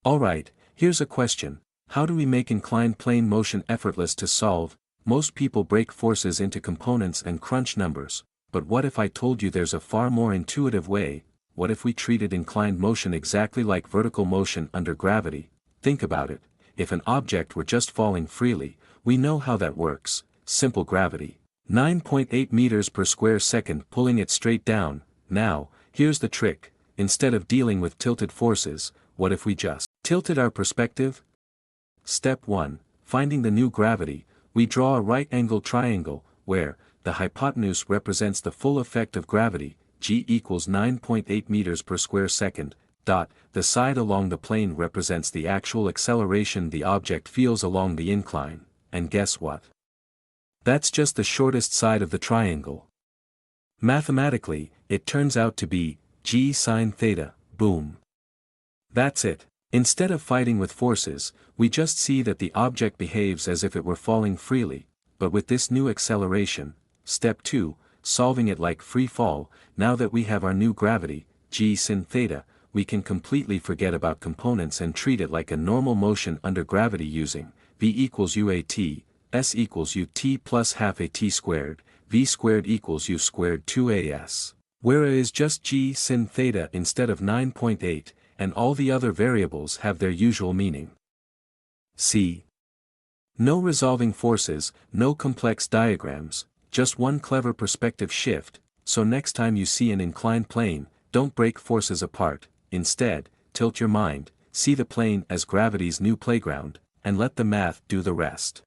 Alright, here's a question. How do we make inclined plane motion effortless to solve? Most people break forces into components and crunch numbers, but what if I told you there's a far more intuitive way? What if we treated inclined motion exactly like vertical motion under gravity? Think about it. If an object were just falling freely, we know how that works. Simple gravity. 9.8 meters per square second pulling it straight down. Now, here's the trick. Instead of dealing with tilted forces, what if we just tilted our perspective? Step 1. Finding the new gravity. We draw a right-angled triangle, where the hypotenuse represents the full effect of gravity, g equals 9.8 meters per square second. The side along the plane represents the actual acceleration the object feels along the incline, and guess what? That's just the shortest side of the triangle. Mathematically, it turns out to be g sine theta, boom. That's it. Instead of fighting with forces, we just see that the object behaves as if it were falling freely, but with this new acceleration. Step 2, solving it like free fall. Now that we have our new gravity, g sin theta, we can completely forget about components and treat it like a normal motion under gravity using v equals uat, s equals ut plus half at squared, v squared equals u squared 2as. Where a is just g sin theta instead of 9.8, and all the other variables have their usual meaning. See? No resolving forces, no complex diagrams, just one clever perspective shift. So next time you see an inclined plane, don't break forces apart. Instead, tilt your mind, see the plane as gravity's new playground, and let the math do the rest.